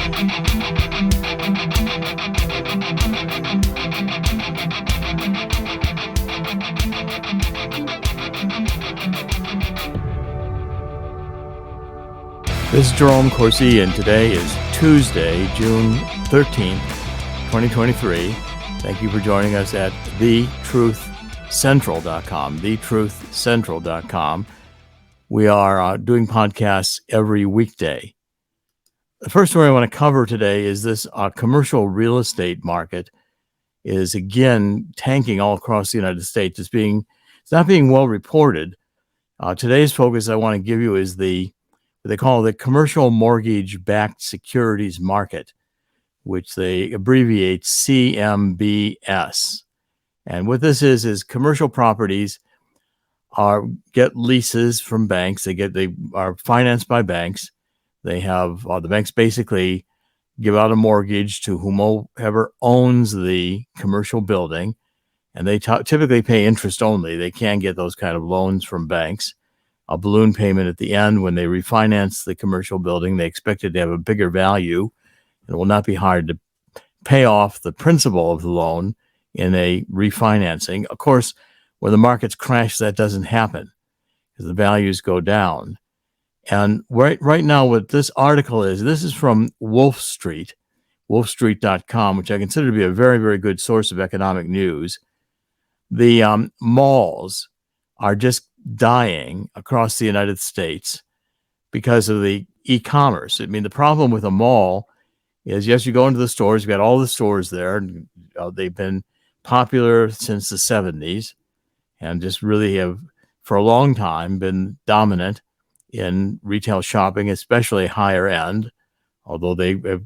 This is Jerome Corsi, and today is Tuesday, June 13th, 2023. Thank you for joining us at thetruthcentral.com, thetruthcentral.com. We are doing podcasts every weekday. The first story I want to cover today is this commercial real estate market is again tanking all across the United States. It's not being well reported. Today's focus I want to give you is what they call the commercial mortgage-backed securities market, which they abbreviate CMBS. And what this is commercial properties get leases from banks. They are financed by banks. They have the banks basically give out a mortgage to whomever owns the commercial building, and they typically pay interest only. They can get those kind of loans from banks. A balloon payment at the end when they refinance the commercial building. They expect it to have a bigger value. It will not be hard to pay off the principal of the loan in a refinancing. Of course, when the markets crash, that doesn't happen because the values go down. And right now, what this article is, this is from Wolf Street, wolfstreet.com, which I consider to be a very, very good source of economic news. The malls are just dying across the United States because of the e-commerce. I mean, the problem with a mall is, yes, you go into the stores, you've got all the stores there. And, they've been popular since the 70s and just really have, for a long time, been dominant in retail shopping, especially higher end, although they have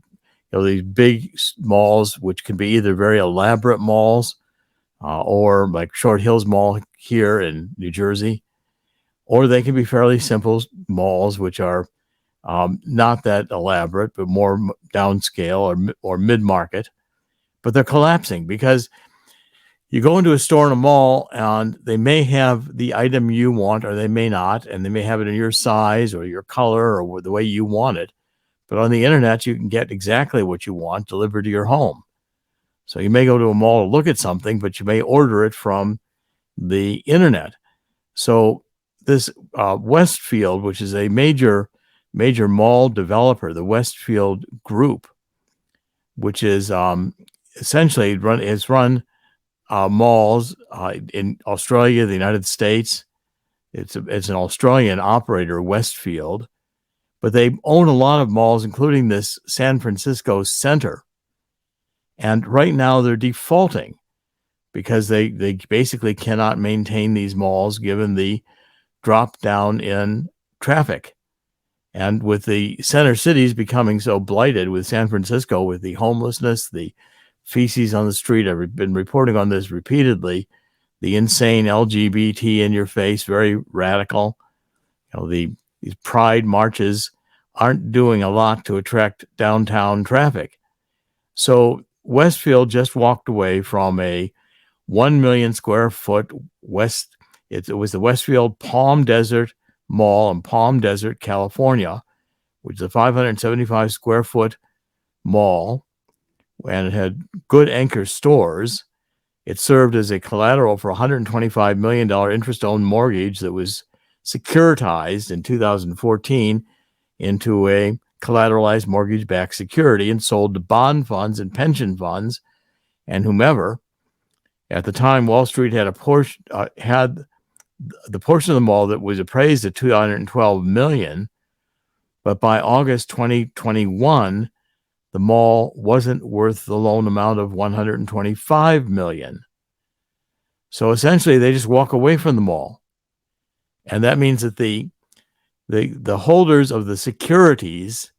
these big malls, which can be either very elaborate malls or like Short Hills Mall here in New Jersey, or they can be fairly simple malls, which are not that elaborate, but more downscale or mid-market. But they're collapsing because you go into a store in a mall and they may have the item you want or they may not, and they may have it in your size or your color or the way you want it. But on the internet, you can get exactly what you want delivered to your home. So you may go to a mall to look at something, but you may order it from the internet. So this Westfield, which is a major mall developer, the Westfield Group, which is essentially run malls in Australia, the United States. It's an Australian operator, Westfield, but they own a lot of malls, including this San Francisco center. And right now they're defaulting because they basically cannot maintain these malls given the drop down in traffic. And with the center cities becoming so blighted with San Francisco, with the homelessness, the feces on the street, I've been reporting on this repeatedly, the insane LGBT in your face, very radical. These pride marches aren't doing a lot to attract downtown traffic. So Westfield just walked away from a 1 million square foot it was the Westfield Palm Desert Mall in Palm Desert, California, which is a 575 square foot mall, and it had good anchor stores. It served as a collateral for a $125 million interest-owned mortgage that was securitized in 2014 into a collateralized mortgage-backed security and sold to bond funds and pension funds and whomever. At the time, Wall Street had the portion of the mall that was appraised at $212 million, but by August 2021, the mall wasn't worth the loan amount of $125 million. So essentially, they just walk away from the mall. And that means that the holders of the securities,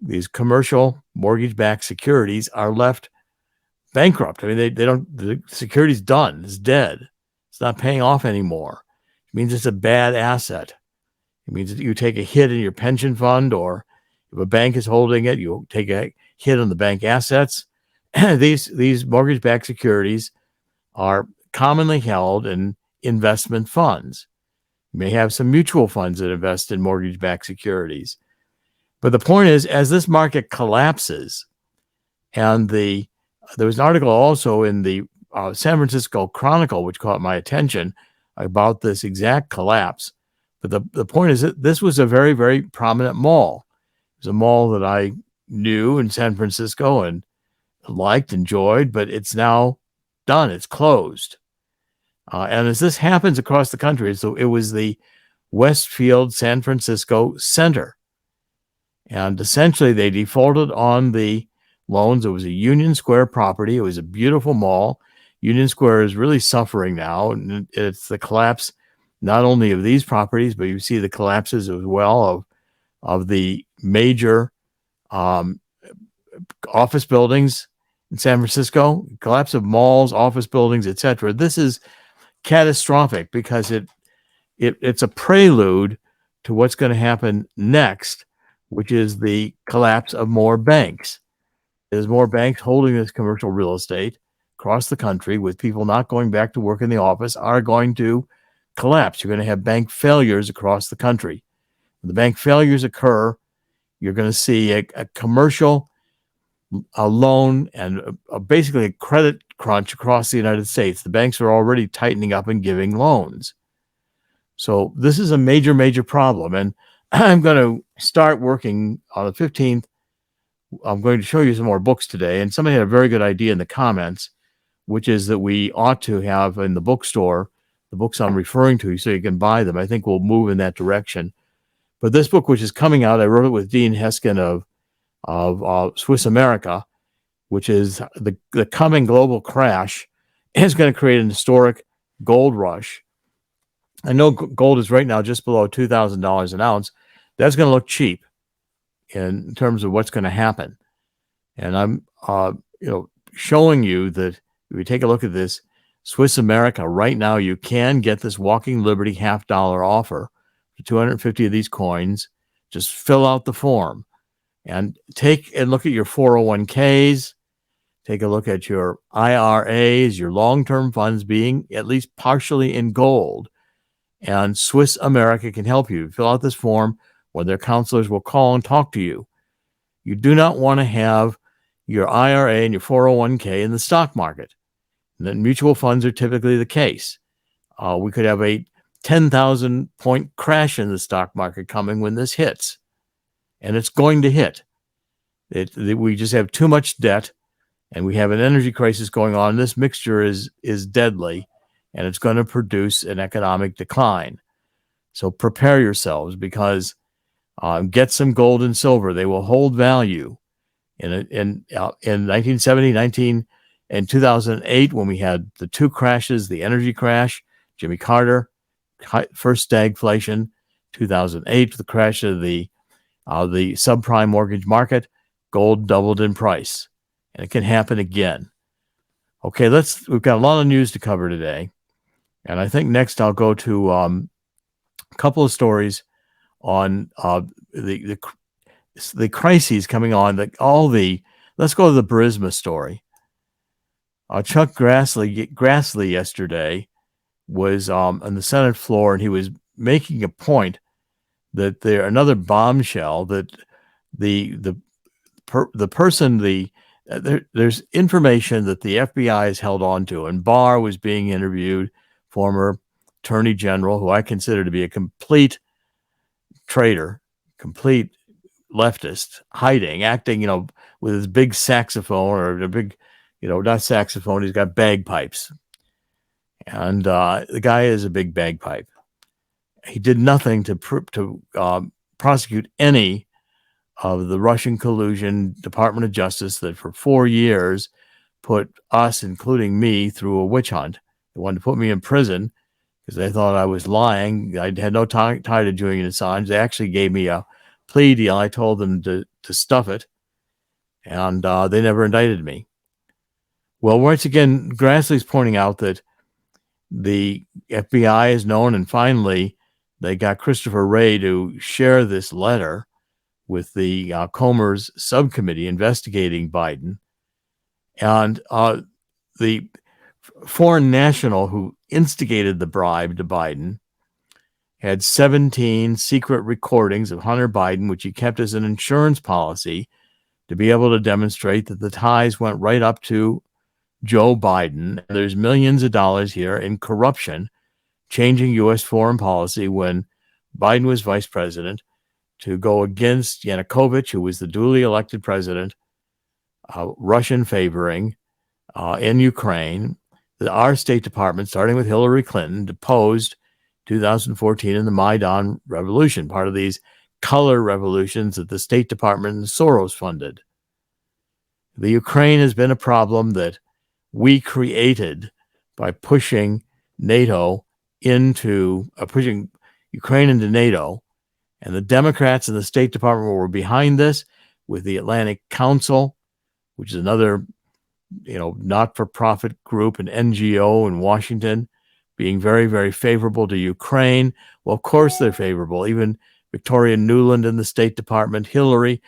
these commercial mortgage-backed securities, are left bankrupt. I mean, the security's done. It's dead. It's not paying off anymore. It means it's a bad asset. It means that you take a hit in your pension fund, or if a bank is holding it, you take a hit on the bank assets. These mortgage-backed securities are commonly held in investment funds. You may have some mutual funds that invest in mortgage-backed securities. But the point is, as this market collapses, and there was an article also in the San Francisco Chronicle, which caught my attention about this exact collapse. But the point is that this was a very, very prominent mall. It was a mall that I knew in San Francisco and liked, enjoyed, but it's now done. It's closed. And as this happens across the country, so it was the Westfield San Francisco Center. And essentially, they defaulted on the loans. It was a Union Square property. It was a beautiful mall. Union Square is really suffering now. And it's the collapse not only of these properties, but you see the collapses as well of the major office buildings in San Francisco, collapse of malls, office buildings, etc. This is catastrophic because it's a prelude to what's going to happen next, which is the collapse of more banks. There's more banks holding this commercial real estate across the country, with people not going back to work in the office, are going to collapse. You're going to have bank failures across the country. When the bank failures occur, you're going to see a commercial loan and basically a credit crunch across the United States. The banks are already tightening up and giving loans. So this is a major, major problem. And I'm going to start working on the 15th. I'm going to show you some more books today. And somebody had a very good idea in the comments, which is that we ought to have in the bookstore the books I'm referring to so you can buy them. I think we'll move in that direction. But this book, which is coming out, I wrote it with Dean Heskin of Swiss America, which is the coming global crash, is going to create an historic gold rush. I know gold is right now just below $2,000 an ounce. That's going to look cheap in terms of what's going to happen. And I'm showing you that if you take a look at this, Swiss America, right now you can get this Walking Liberty $50 offer for 250 of these coins. Just fill out the form and take and look at your 401ks. Take a look at your IRAs, your long-term funds being at least partially in gold. And Swiss America can help you. Fill out this form, or their counselors will call and talk to you. You do not want to have your IRA and your 401k in the stock market. And then mutual funds are typically the case. We could have a 10,000 point crash in the stock market coming when this hits. And it's going to hit. We just have too much debt, and we have an energy crisis going on. This mixture is deadly, and it's going to produce an economic decline. So prepare yourselves, because get some gold and silver. They will hold value. In 1970, and 2008, when we had the two crashes, the energy crash, Jimmy Carter, first stagflation, 2008, the crash of the subprime mortgage market, gold doubled in price. And it can happen again. Okay, we've got a lot of news to cover today. And I think next I'll go to a couple of stories on the crises coming on. Let's go to the Burisma story. Chuck Grassley yesterday was on the Senate floor, and he was making a point that another bombshell that there's information that the FBI has held on to, and Barr was being interviewed, former attorney general, who I consider to be a complete traitor, complete leftist, acting, with his big saxophone, or a big, not saxophone, he's got bagpipes. And the guy is a big bagpipe. He did nothing to prosecute any of the Russian collusion Department of Justice that for 4 years put us, including me, through a witch hunt. They wanted to put me in prison because they thought I was lying. I had no tie to Julian Assange. They actually gave me a plea deal. I told them to stuff it, and they never indicted me. Well, once again, Grassley's pointing out that the FBI is known, and finally they got Christopher Wray to share this letter with the Comer's subcommittee investigating Biden. And the foreign national who instigated the bribe to Biden had 17 secret recordings of Hunter Biden, which he kept as an insurance policy to be able to demonstrate that the ties went right up to Joe Biden. There's millions of dollars here in corruption, changing U.S. foreign policy when Biden was vice president to go against Yanukovych, who was the duly elected president, Russian favoring in Ukraine. Our State Department, starting with Hillary Clinton, deposed 2014 in the Maidan Revolution, part of these color revolutions that the State Department and Soros funded. The Ukraine has been a problem that we created by pushing NATO into pushing Ukraine into NATO, and the Democrats in the State Department were behind this, with the Atlantic Council, which is another, not-for-profit group, an NGO in Washington, being very, very favorable to Ukraine. Well, of course they're favorable. Even Victoria Nuland in the State Department, Hillary.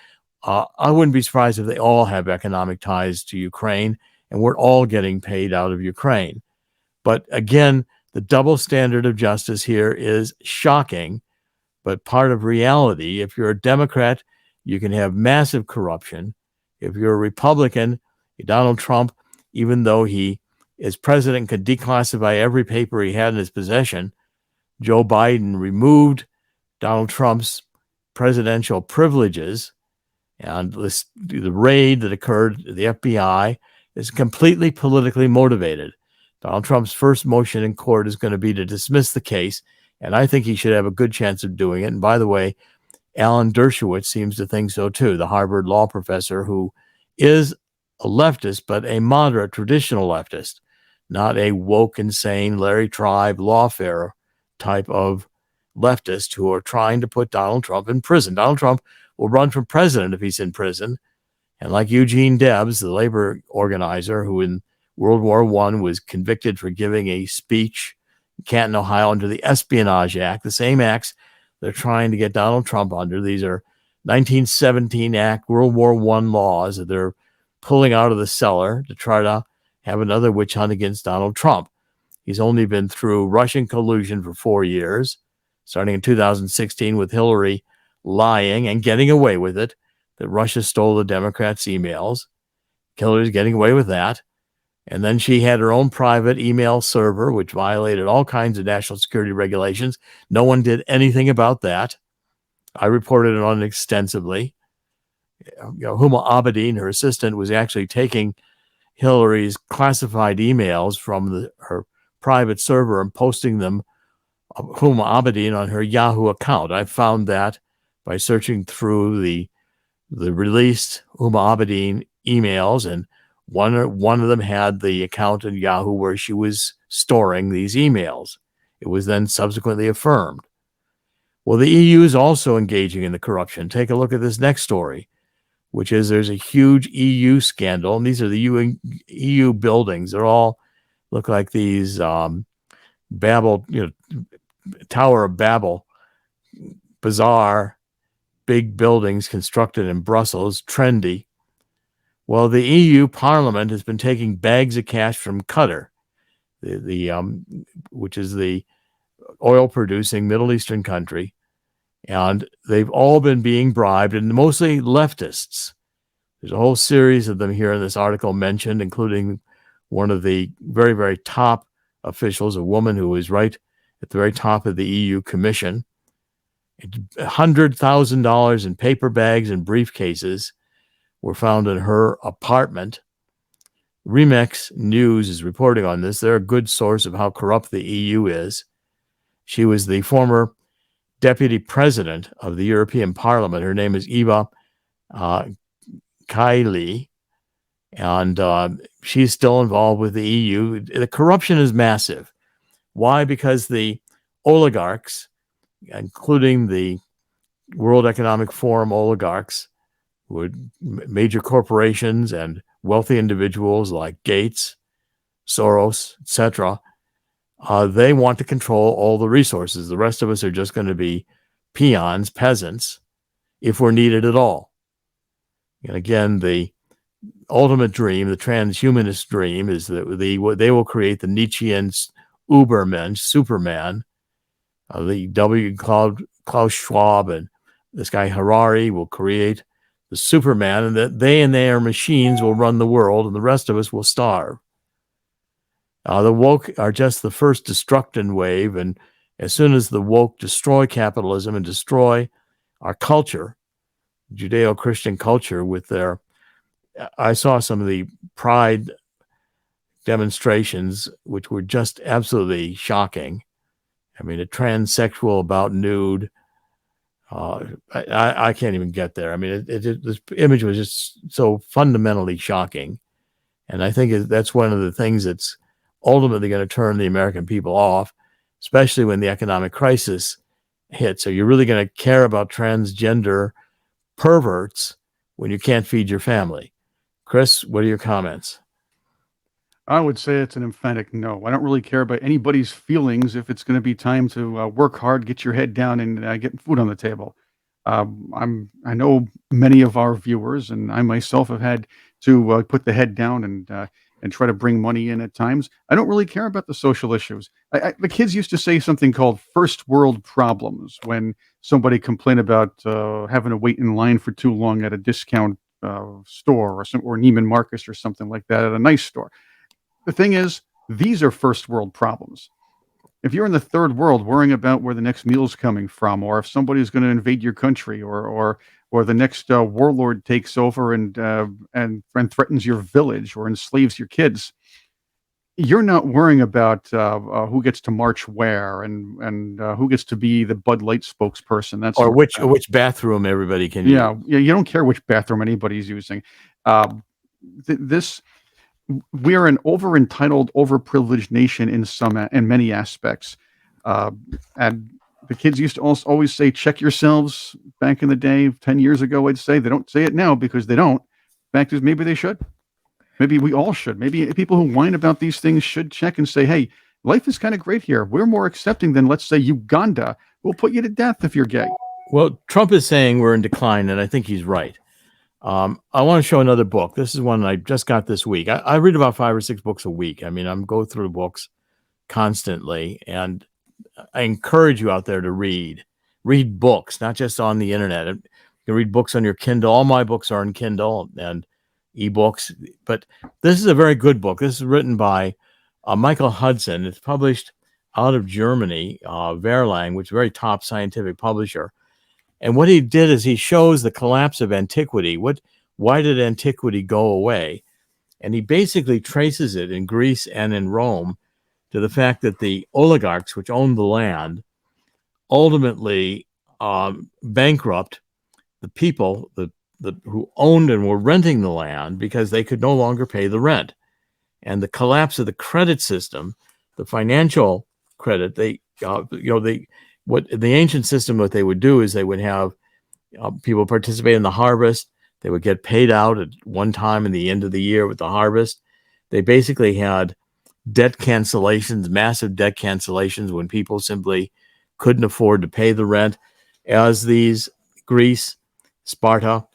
I wouldn't be surprised if they all have economic ties to Ukraine, and we're all getting paid out of Ukraine. But again, the double standard of justice here is shocking, but part of reality. If you're a Democrat, you can have massive corruption. If you're a Republican, Donald Trump, even though he, as president, could declassify every paper he had in his possession, Joe Biden removed Donald Trump's presidential privileges, and the raid that occurred, the FBI, is completely politically motivated. Donald Trump's first motion in court is going to be to dismiss the case, and I think he should have a good chance of doing it. And by the way, Alan Dershowitz seems to think so too, the Harvard law professor who is a leftist, but a moderate traditional leftist, not a woke, insane Larry Tribe lawfare type of leftist who are trying to put Donald Trump in prison. Donald Trump will run for president if he's in prison. And like Eugene Debs, the labor organizer who in World War I was convicted for giving a speech in Canton, Ohio, under the Espionage Act, the same acts they're trying to get Donald Trump under. These are 1917 Act, World War I laws that they're pulling out of the cellar to try to have another witch hunt against Donald Trump. He's only been through Russian collusion for 4 years, starting in 2016 with Hillary lying and getting away with it, that Russia stole the Democrats' emails. Hillary's getting away with that. And then she had her own private email server, which violated all kinds of national security regulations. No one did anything about that. I reported it on it extensively. Huma Abedin, her assistant, was actually taking Hillary's classified emails from her private server and posting them, Huma Abedin, on her Yahoo account. I found that by searching through the released Huma Abedin emails, and one of them had the account in Yahoo where she was storing these emails. It was then subsequently affirmed. Well, the EU is also engaging in the corruption. Take a look at this next story, which is there's a huge EU scandal, and these are the EU buildings. They're all look like these Babel, Tower of Babel, bizarre, big buildings constructed in Brussels, trendy. Well, the EU Parliament has been taking bags of cash from Qatar, which is the oil-producing Middle Eastern country, and they've all been being bribed, and mostly leftists. There's a whole series of them here in this article mentioned, including one of the very, very top officials, a woman who is right at the very top of the EU Commission. $100,000 in paper bags and briefcases were found in her apartment. Remix News is reporting on this. They're a good source of how corrupt the EU is. She was the former deputy president of the European Parliament. Her name is Eva Kaili, and she's still involved with the EU. The corruption is massive. Why? Because the oligarchs, including the World Economic Forum oligarchs, major corporations and wealthy individuals like Gates, Soros, etc., they want to control all the resources. The rest of us are just going to be peons, peasants, if we're needed at all. And again, the ultimate dream, the transhumanist dream, is that they will create the Nietzschean Ubermensch, Superman, Klaus Schwab and this guy Harari will create the Superman, and that they and their machines will run the world, and the rest of us will starve. The woke are just the first destruction wave, and as soon as the woke destroy capitalism and destroy our culture, Judeo-Christian culture, with their, I saw some of the pride demonstrations, which were just absolutely shocking. I mean, a transsexual about nude. I can't even get there. I mean, this image was just so fundamentally shocking. And I think that's one of the things that's ultimately going to turn the American people off, especially when the economic crisis hits. So you're really going to care about transgender perverts when you can't feed your family. Chris, what are your comments? I would say it's an emphatic no. I don't really care about anybody's feelings if it's going to be time to work hard, get your head down, and get food on the table. I know many of our viewers, and I myself have had to put the head down and try to bring money in at times. I don't really care about the social issues. The kids used to say something called first world problems when somebody complained about having to wait in line for too long at a discount store or Neiman Marcus or something like that at a nice store. The thing is, these are first world problems. If you're in the third world worrying about where the next meal's coming from, or if somebody's going to invade your country, or the next warlord takes over and threatens your village or enslaves your kids, you're not worrying about who gets to march where and who gets to be the Bud Light spokesperson. That's or which bathroom everybody can use. Yeah, you don't care which bathroom anybody's using. This we are an over-entitled, over-privileged nation in many aspects. And the kids used to always say, check yourselves back in the day, 10 years ago, I'd say. They don't say it now because they don't. Fact is, maybe they should. Maybe we all should. Maybe people who whine about these things should check and say, hey, life is kind of great here. We're more accepting than, let's say, Uganda. We'll put you to death if you're gay. Well, Trump is saying we're in decline, and I think he's right. I want to show another book. This is one I just got this week. I read about 5 or 6 books a week. I mean, I'm going through books constantly, and I encourage you out there to read books, not just on the internet. You can read books on your Kindle. All my books are on Kindle and ebooks, but this is a very good book. This is written by Michael Hudson. It's published out of Germany, Verlag, which is a very top scientific publisher. And what he did is he shows the collapse of antiquity. Why did antiquity go away? And he basically traces it in Greece and in Rome to the fact that the oligarchs, which owned the land, ultimately bankrupt the people who owned and were renting the land because they could no longer pay the rent. And the collapse of the credit system, the financial credit, what the ancient system, what they would do is they would have people participate in the harvest. They would get paid out at one time in the end of the year with the harvest. They basically had debt cancellations, massive debt cancellations when people simply couldn't afford to pay the rent. As these Greece, Sparta,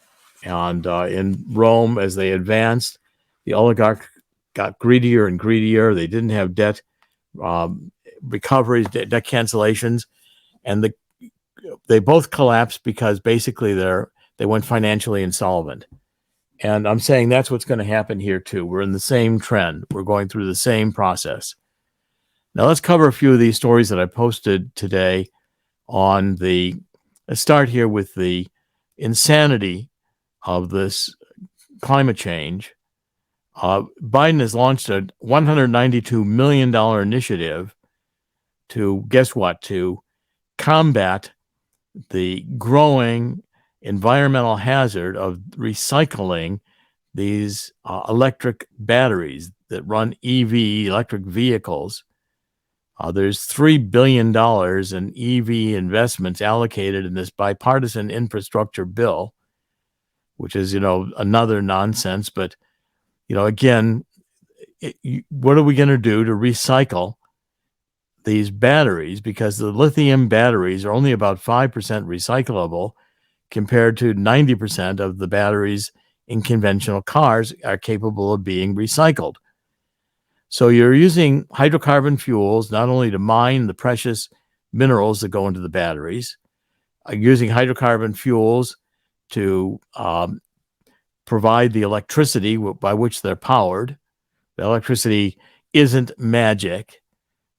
and in Rome, as they advanced, the oligarch got greedier and greedier. They didn't have debt recoveries, debt cancellations. And they both collapsed because basically they went financially insolvent. And I'm saying that's what's going to happen here too. We're in the same trend. We're going through the same process. Now let's cover a few of these stories that I posted today let's start here with the insanity of this climate change. Biden has launched a $192 million initiative to, guess what, to combat the growing environmental hazard of recycling these electric batteries that run EV, electric vehicles. There's $3 billion in EV investments allocated in this bipartisan infrastructure bill, which is, another nonsense. But, again, what are we going to do to recycle these batteries? Because the lithium batteries are only about 5% recyclable compared to 90% of the batteries in conventional cars are capable of being recycled. So you're using hydrocarbon fuels not only to mine the precious minerals that go into the batteries, using hydrocarbon fuels to provide the electricity by which they're powered. The electricity isn't magic.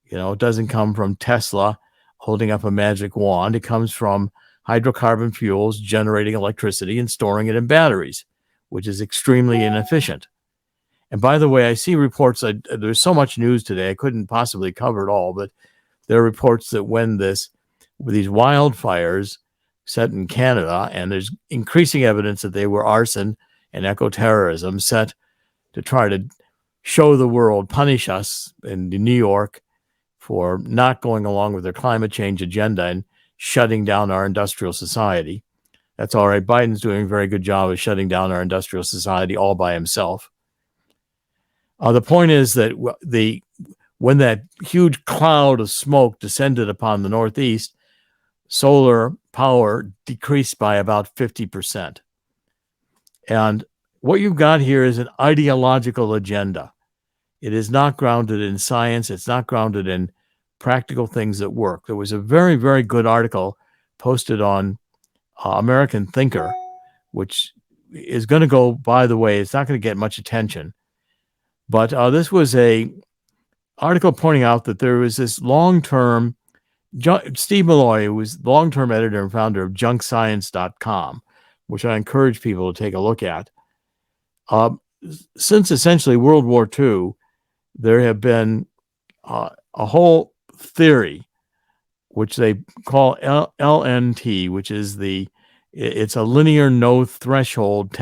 It doesn't come from Tesla holding up a magic wand. It comes from hydrocarbon fuels generating electricity and storing it in batteries, which is extremely inefficient. And by the way, I see reports, there's so much news today, I couldn't possibly cover it all, but there are reports that when these wildfires set in Canada, and there's increasing evidence that they were arson and eco-terrorism set to try to show the world, punish us in New York for not going along with their climate change agenda and shutting down our industrial society. That's all right. Biden's doing a very good job of shutting down our industrial society all by himself. The point is that when that huge cloud of smoke descended upon the Northeast, solar power decreased by about 50%. And what you've got here is an ideological agenda. It is not grounded in science. It's not grounded in practical things that work. There was a very, very good article posted on American Thinker, which is going to go, by the way, it's not going to get much attention. But this was a article pointing out that there was this long-term, Steve Malloy was long-term editor and founder of junkscience.com, which I encourage people to take a look at. Since essentially World War II, there have been a whole theory, which they call LNT, which is it's a linear no threshold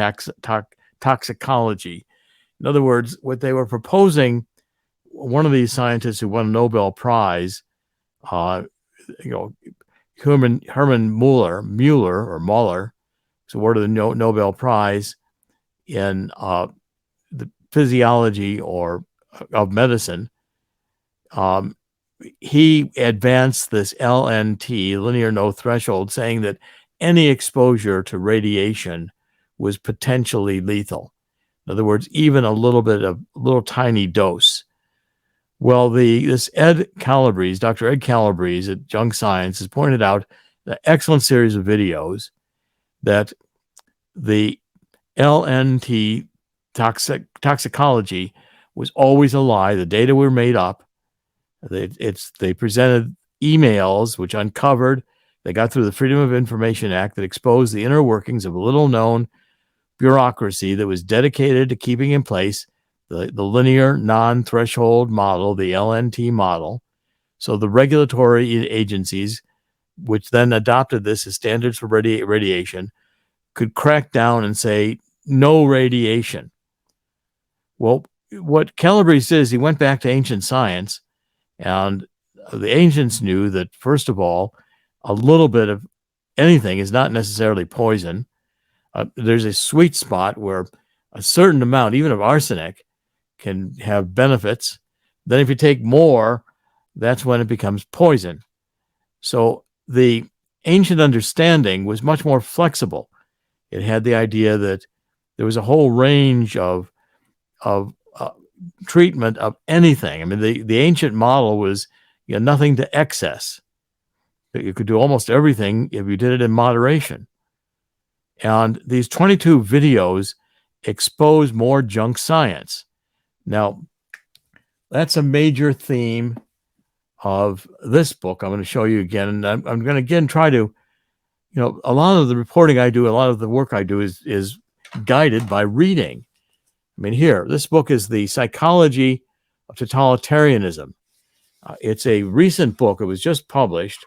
toxicology. In other words, what they were proposing, one of these scientists who won a Nobel Prize, Herman Muller, was awarded the Nobel Prize in the physiology of medicine. He advanced this LNT, linear no threshold, saying that any exposure to radiation was potentially lethal. In other words, even a little tiny dose. Well, this Dr. Ed Calabrese at Junk Science has pointed out an excellent series of videos that the LNT toxicology was always a lie. The data were made up. They presented emails which uncovered, they got through the Freedom of Information Act that exposed the inner workings of a little-known bureaucracy that was dedicated to keeping in place the linear non-threshold model, the LNT model. So the regulatory agencies, which then adopted this as standards for radiation, could crack down and say, no radiation. Well, what Calabrese did is he went back to ancient science, and the ancients knew that, first of all, a little bit of anything is not necessarily poison. There's a sweet spot where a certain amount, even of arsenic, can have benefits. Then if you take more, that's when it becomes poison. So the ancient understanding was much more flexible. It had the idea that there was a whole range of treatment of anything. I mean, the ancient model was nothing to excess. You could do almost everything if you did it in moderation. And these 22 videos expose more junk science. Now, that's a major theme of this book. I'm going to show you again. And I'm going to again try to, a lot of the reporting I do, a lot of the work I do is guided by reading. I mean, here, this book is The Psychology of Totalitarianism. It's a recent book. It was just published.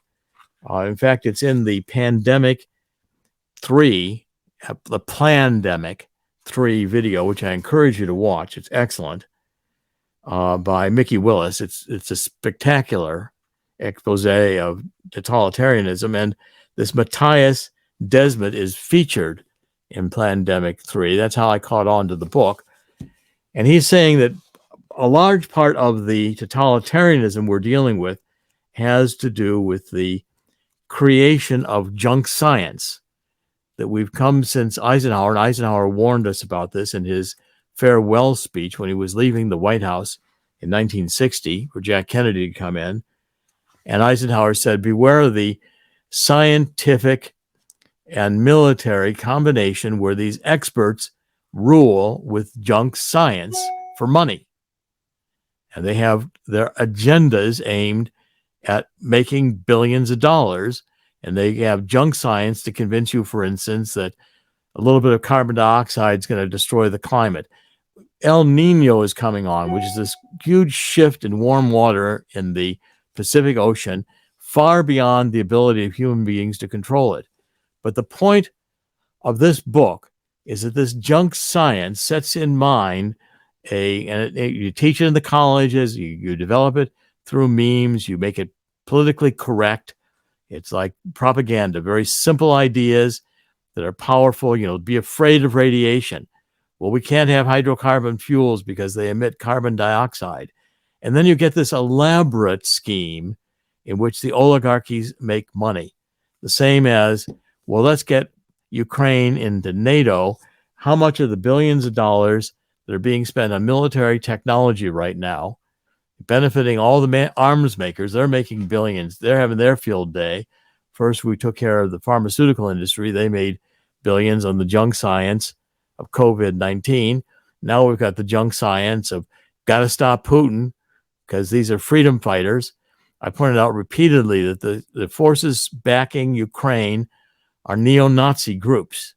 In fact, it's in the Pandemic 3, the Plandemic 3 video, which I encourage you to watch. It's excellent, by Mickey Willis. It's a spectacular expose of totalitarianism, and this Matthias Desmet is featured in Plandemic 3. That's how I caught on to the book. And he's saying that a large part of the totalitarianism we're dealing with has to do with the creation of junk science that we've come since Eisenhower, and Eisenhower warned us about this in his farewell speech when he was leaving the White House in 1960 for Jack Kennedy to come in. And Eisenhower said, beware of the scientific and military combination where these experts rule with junk science for money. And they have their agendas aimed at making billions of dollars. And they have junk science to convince you, for instance, that a little bit of carbon dioxide is going to destroy the climate. El Nino is coming on, which is this huge shift in warm water in the Pacific Ocean, far beyond the ability of human beings to control it. But the point of this book is that this junk science sets in mind you teach it in the colleges, you develop it through memes, you make it politically correct. It's like propaganda, very simple ideas that are powerful. Be afraid of radiation. Well, we can't have hydrocarbon fuels because they emit carbon dioxide. And then you get this elaborate scheme in which the oligarchies make money. The same as, well, let's get Ukraine into NATO. How much of the billions of dollars that are being spent on military technology right now, benefiting all the arms makers? They're making billions. They're having their field day. First, we took care of the pharmaceutical industry. They made billions on the junk science of COVID-19. Now we've got the junk science of got to stop Putin because these are freedom fighters. I pointed out repeatedly that the forces backing Ukraine are neo-Nazi groups.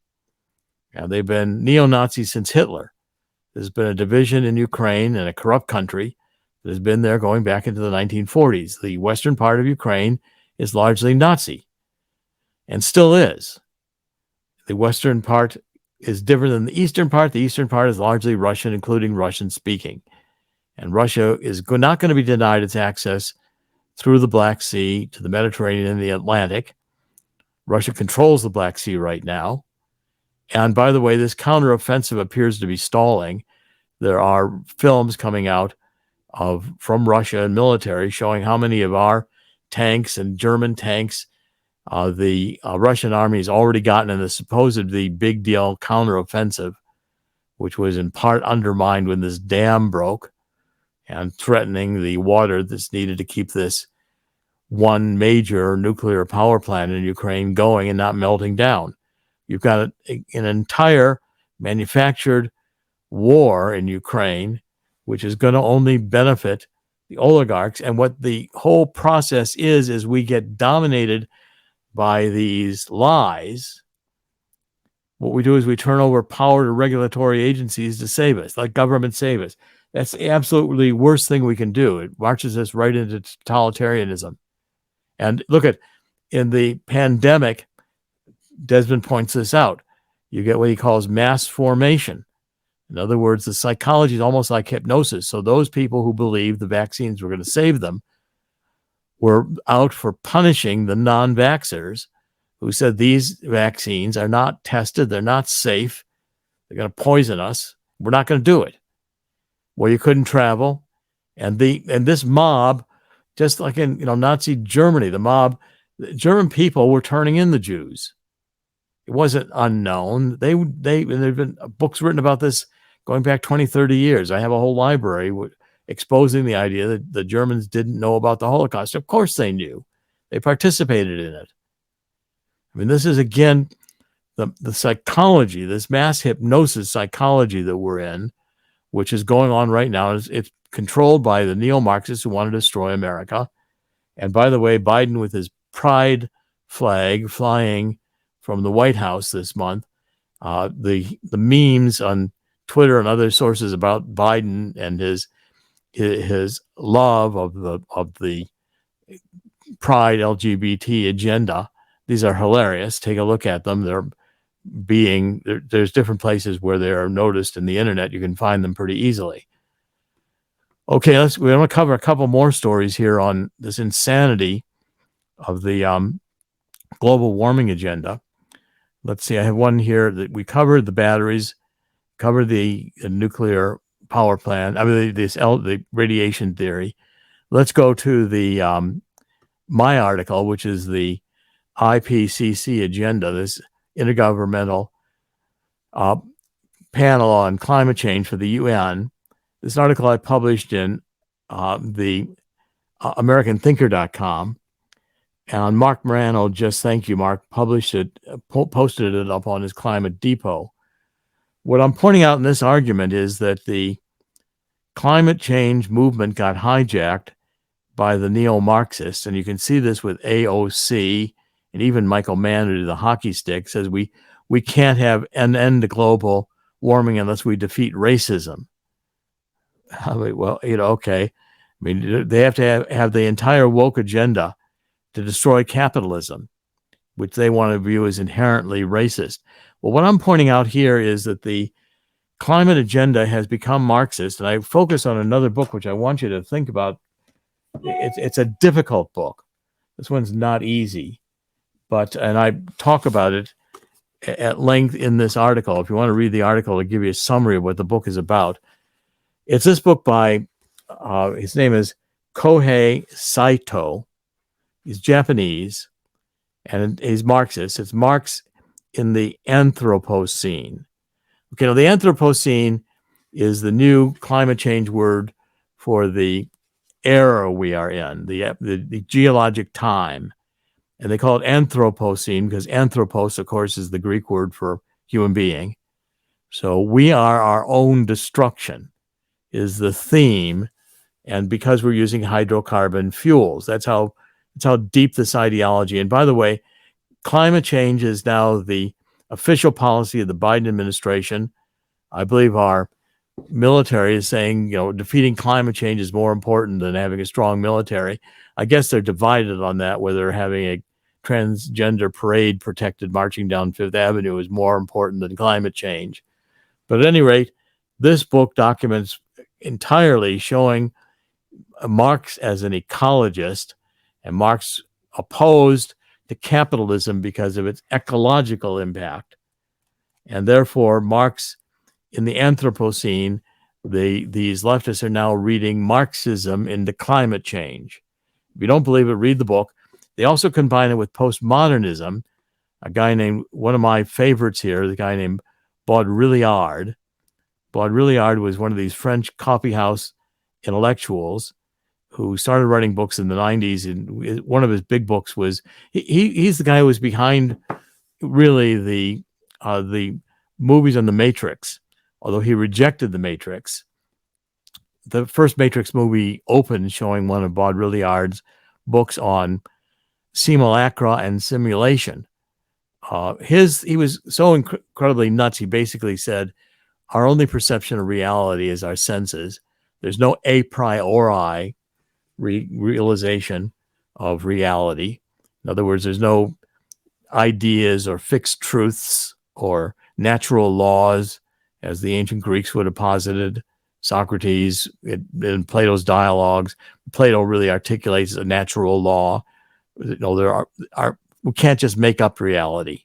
Now, they've been neo-Nazis since Hitler. There's been a division in Ukraine and a corrupt country that has been there going back into the 1940s. The western part of Ukraine is largely Nazi and still is. The western part is different than the eastern part. The eastern part is largely Russian, including Russian speaking. And Russia is not going to be denied its access through the Black Sea to the Mediterranean and the Atlantic. Russia controls the Black Sea right now. And by the way, this counteroffensive appears to be stalling. There are films coming out from Russia and military showing how many of our tanks and German tanks the Russian army has already gotten in the supposedly big deal counteroffensive, which was in part undermined when this dam broke and threatening the water that's needed to keep this one major nuclear power plant in Ukraine going and not melting down. You've got an entire manufactured war in Ukraine, which is going to only benefit the oligarchs. And what the whole process is we get dominated by these lies. What we do is we turn over power to regulatory agencies to save us, like government save us. That's the absolutely worst thing we can do. It marches us right into totalitarianism. And look in the pandemic, Desmond points this out. You get what he calls mass formation. In other words, the psychology is almost like hypnosis. So those people who believed the vaccines were going to save them were out for punishing the non-vaxxers who said these vaccines are not tested, they're not safe, they're going to poison us, we're not going to do it. Well, you couldn't travel. And this mob, just like in Nazi Germany, the German people were turning in the Jews. It wasn't unknown. There've been books written about this going back 20, 30 years. I have a whole library exposing the idea that the Germans didn't know about the Holocaust. Of course they knew. They participated in it. I mean, this is, again, the psychology, this mass hypnosis psychology that we're in, which is going on right now. It's controlled by the neo-Marxists who want to destroy America. And by the way, Biden with his pride flag flying from the White House this month, the memes on Twitter and other sources about Biden and his love of the pride LGBT agenda. These are hilarious. Take a look at them. There's different places where they are noticed in the internet. You can find them pretty easily. Okay, we're going to cover a couple more stories here on this insanity of the global warming agenda. Let's see. I have one here that we covered the batteries, covered the nuclear power plant. I mean, the radiation theory. Let's go to the my article, which is the IPCC agenda, this intergovernmental panel on climate change for the UN. This article I published in the AmericanThinker.com. And Mark Morano, just thank you, Mark, posted it up on his Climate Depot. What I'm pointing out in this argument is that the climate change movement got hijacked by the neo-Marxists, and you can see this with AOC and even Michael Mann, who did the hockey stick, says we can't have an end to global warming unless we defeat racism. I mean, well, okay. I mean, they have to have the entire woke agenda to destroy capitalism, which they want to view as inherently racist. Well, what I'm pointing out here is that the climate agenda has become Marxist, and I focus on another book which I want you to think about. It's a difficult book. This one's not easy, and I talk about it at length in this article. If you want to read the article, I'll give you a summary of what the book is about. It's this book by, his name is Kohei Saito. He's Japanese, and he's Marxist. It's Marx in the Anthropocene. Okay, now the Anthropocene is the new climate change word for the era we are in, the geologic time. And they call it Anthropocene because anthropos, of course, is the Greek word for human being. So we are our own destruction is the theme. And because we're using hydrocarbon fuels, that's how deep this ideology. And by the way, climate change is now the official policy of the Biden administration. I believe our military is saying, defeating climate change is more important than having a strong military. I guess they're divided on that, whether having a transgender parade protected marching down Fifth Avenue is more important than climate change. But at any rate, this book documents entirely showing Marx as an ecologist, and Marx opposed to capitalism because of its ecological impact. And therefore, Marx, in the Anthropocene, these leftists are now reading Marxism into climate change. If you don't believe it, read the book. They also combine it with postmodernism. One of my favorites here, the guy named Baudrillard. Baudrillard was one of these French coffeehouse intellectuals who started writing books in the 90s. And one of his big books was, he's the guy who was behind really the movies on the Matrix, although he rejected the Matrix. The first Matrix movie opened showing one of Baudrillard's books on simulacra and simulation. He was so incredibly nuts, he basically said, our only perception of reality is our senses. There's no a priori realization of reality. In other words, there's no ideas or fixed truths or natural laws, as the ancient Greeks would have posited. Socrates, in Plato's dialogues, Plato really articulates a natural law. We can't just make up reality.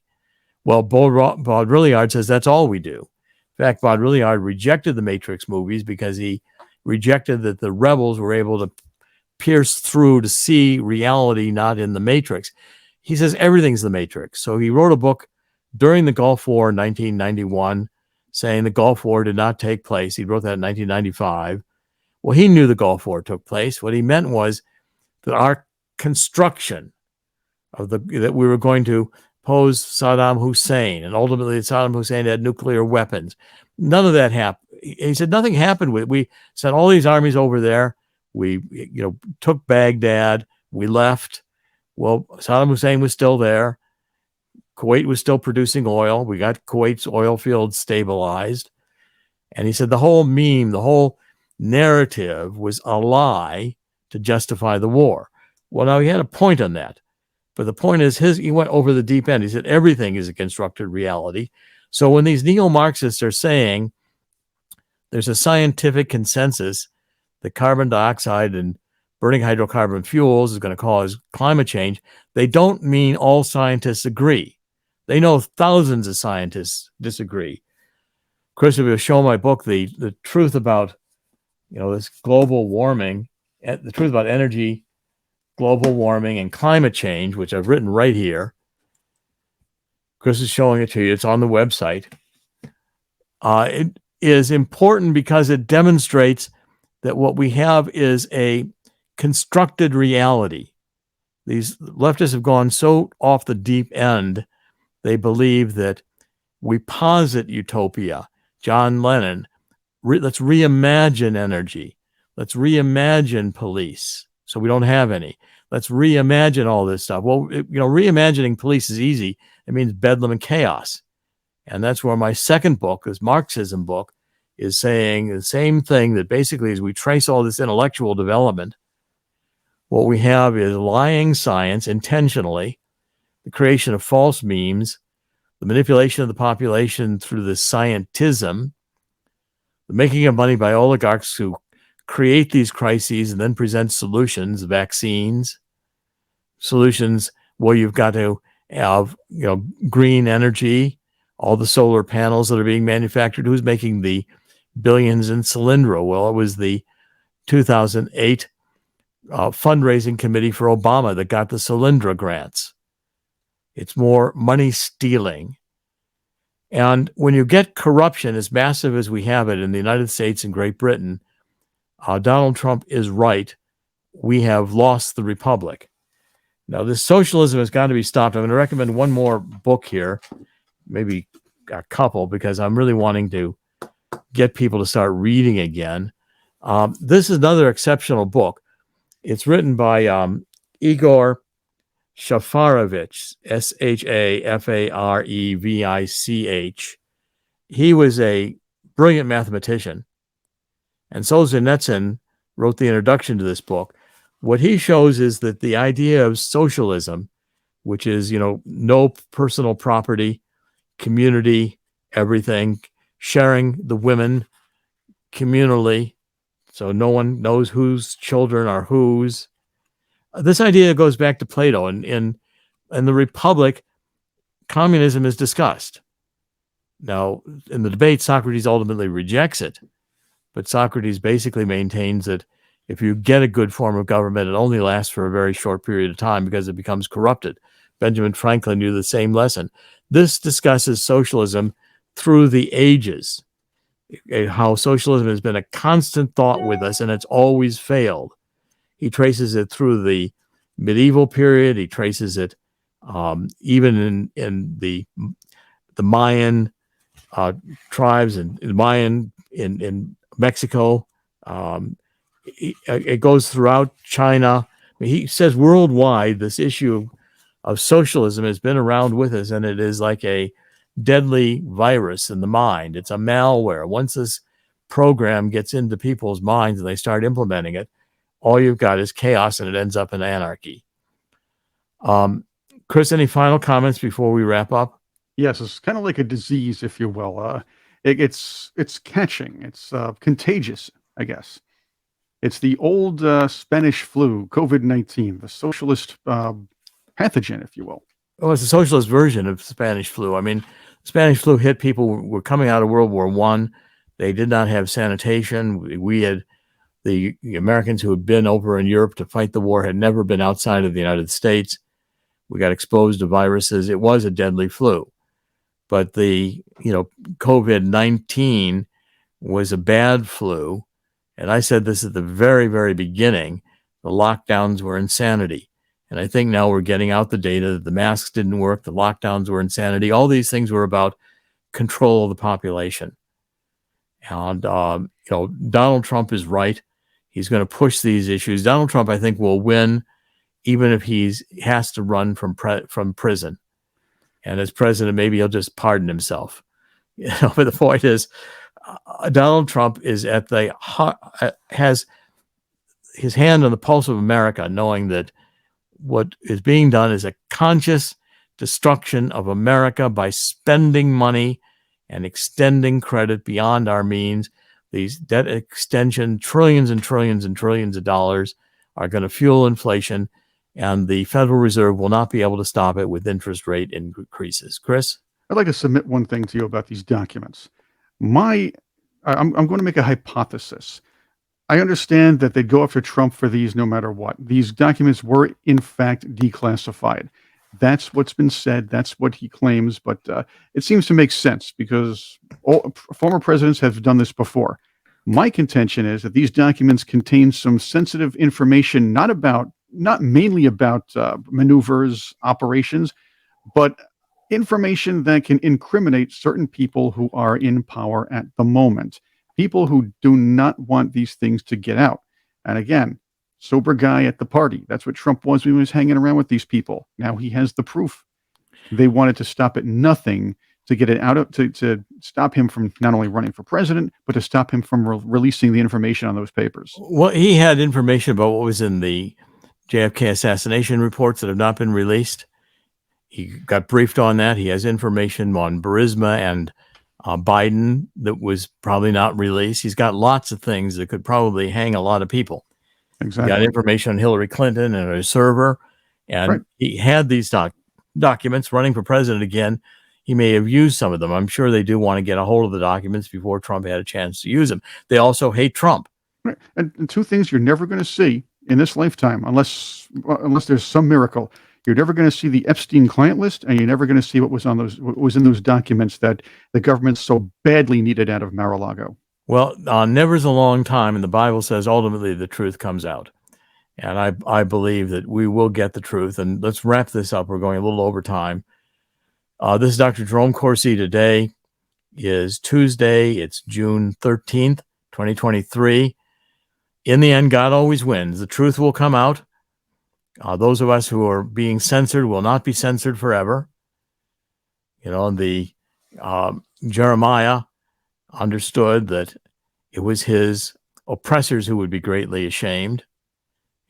Well, Baudrillard says that's all we do. In fact, Baudrillard rejected the Matrix movies because he rejected that the rebels were able to pierce through to see reality not in the Matrix. He says everything's the Matrix. So he wrote a book during the Gulf War in 1991 saying the Gulf War did not take place. He wrote that in 1995. Well, he knew the Gulf War took place. What he meant was that our construction of that we were going to pose Saddam Hussein, and ultimately Saddam Hussein had nuclear weapons. None of that happened. He said nothing happened with it. We sent all these armies over there. We took Baghdad. We left. Well, Saddam Hussein was still there. Kuwait was still producing oil. We got Kuwait's oil fields stabilized. And he said the whole narrative was a lie to justify the war. Well, now he had a point on that. But the point is, he went over the deep end. He said everything is a constructed reality. So when these neo-Marxists are saying there's a scientific consensus that carbon dioxide and burning hydrocarbon fuels is going to cause climate change, they don't mean all scientists agree. They know thousands of scientists disagree. Chris, if you show my book, the truth about this global warming, the truth about energy, global warming, and climate change, which I've written right here. Chris is showing it to you. It's on the website. It is important because it demonstrates that what we have is a constructed reality. These leftists have gone so off the deep end, they believe that we posit utopia. John Lennon, let's reimagine energy. Let's reimagine police so we don't have any. Let's reimagine all this stuff. Well, reimagining police is easy. It means bedlam and chaos. And that's where my second book, this Marxism book, is saying the same thing, that basically as we trace all this intellectual development, what we have is lying science intentionally, the creation of false memes, the manipulation of the population through the scientism, the making of money by oligarchs who create these crises and then present solutions, vaccines, solutions where you've got to have green energy, all the solar panels that are being manufactured. Who's making the billions in Cylindro? Well, it was the 2008 fundraising committee for Obama that got the Cylindra grants. It's more money stealing. And when you get corruption as massive as we have it in the United States and Great Britain, Donald Trump is right. We have lost the republic. Now, this socialism has got to be stopped. I'm going to recommend one more book here, maybe a couple, because I'm really wanting to get people to start reading again. This is another exceptional book. It's written by Igor Shafarevich, Shafarevich. He was a brilliant mathematician, and Solzhenitsyn wrote the introduction to this book. What he shows is that the idea of socialism, which is, no personal property, community, everything, sharing the women communally, so no one knows whose children are whose. This idea goes back to Plato. And in the Republic, communism is discussed. Now, in the debate, Socrates ultimately rejects it. But Socrates basically maintains that if you get a good form of government, it only lasts for a very short period of time because it becomes corrupted. Benjamin Franklin knew the same lesson. This discusses socialism through the ages, how socialism has been a constant thought with us, and it's always failed. He traces it through the medieval period. He traces it even in the Mayan tribes and Mayan in Mexico. It goes throughout China. He says worldwide, this issue of socialism has been around with us, and it is like a deadly virus in the mind. It's a malware. Once this program gets into people's minds and they start implementing it, all you've got is chaos, and it ends up in anarchy. Chris, any final comments before we wrap up? Yes, it's kind of like a disease, if you will. It's catching. It's contagious, I guess. It's the old Spanish flu, COVID-19, the socialist pathogen, if you will. Well, it's a socialist version of Spanish flu. I mean, Spanish flu hit people who were coming out of World War I. They did not have sanitation. We had the Americans who had been over in Europe to fight the war had never been outside of the United States. We got exposed to viruses. It was a deadly flu. But the, COVID-19 was a bad flu. And I said this at the very, very beginning. The lockdowns were insanity. And I think now we're getting out the data that the masks didn't work. The lockdowns were insanity. All these things were about control of the population. And, Donald Trump is right. He's going to push these issues. Donald Trump, I think, will win, even if he has to run from prison. And as president, maybe he'll just pardon himself. But the point is, Donald Trump is has his hand on the pulse of America, knowing that what is being done is a conscious destruction of America by spending money and extending credit beyond our means. These debt extension, trillions and trillions and trillions of dollars, are going to fuel inflation, and the Federal Reserve will not be able to stop it with interest rate increases. Chris? I'd like to submit one thing to you about these documents. I'm going to make a hypothesis. I understand that they'd go after Trump for these no matter what. These documents were, in fact, declassified. That's what's been said. That's what he claims. But it seems to make sense because all former presidents have done this before. My contention is that these documents contain some sensitive information, not about not mainly about maneuvers, operations, but information that can incriminate certain people who are in power at the moment, people who do not want these things to get out. And again, sober guy at the party. That's what Trump was when he was hanging around with these people. Now he has the proof. They wanted to stop at nothing to get it out of, to stop him from not only running for president, but to stop him from releasing the information on those papers. Well, he had information about what was in the JFK assassination reports that have not been released. He got briefed on that. He has information on Burisma and Biden that was probably not released. He's got lots of things that could probably hang a lot of people. Exactly. He got information on Hillary Clinton and her server, and Right. he had these documents running for president again. He may have used some of them. I'm sure they do want to get a hold of the documents before Trump had a chance to use them. They also hate Trump. Right. And two things you're never going to see in this lifetime, unless there's some miracle. You're never going to see the Epstein client list, and you're never going to see what was in those documents that the government so badly needed out of Mar-a-Lago. Well, never's a long time, and the Bible says ultimately the truth comes out. And I believe that we will get the truth. And let's wrap this up. We're going a little over time. This is Dr. Jerome Corsi. Today is Tuesday. It's June 13th, 2023. In the end, God always wins. The truth will come out. Those of us who are being censored will not be censored forever. You know, the Jeremiah understood that it was his oppressors who would be greatly ashamed.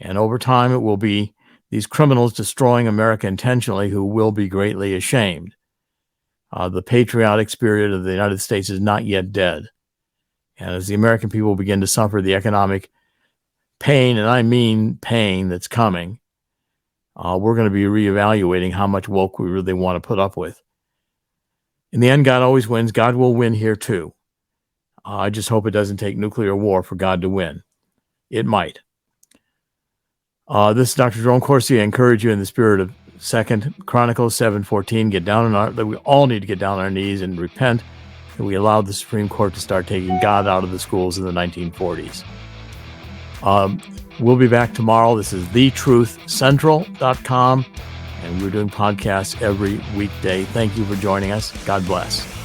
And over time, it will be these criminals destroying America intentionally who will be greatly ashamed. The patriotic spirit of the United States is not yet dead. And as the American people begin to suffer the economic pain, and I mean pain that's coming, we're going to be reevaluating how much woke we really want to put up with. In the end, God always wins. God will win here too. I just hope it doesn't take nuclear war for God to win. It might. This is Dr. Jerome Corsi. I encourage you in the spirit of 2 Chronicles 7:14, that we all need to get down on our knees and repent that we allowed the Supreme Court to start taking God out of the schools in the 1940s. We'll be back tomorrow. This is thetruthcentral.com, and we're doing podcasts every weekday. Thank you for joining us. God bless.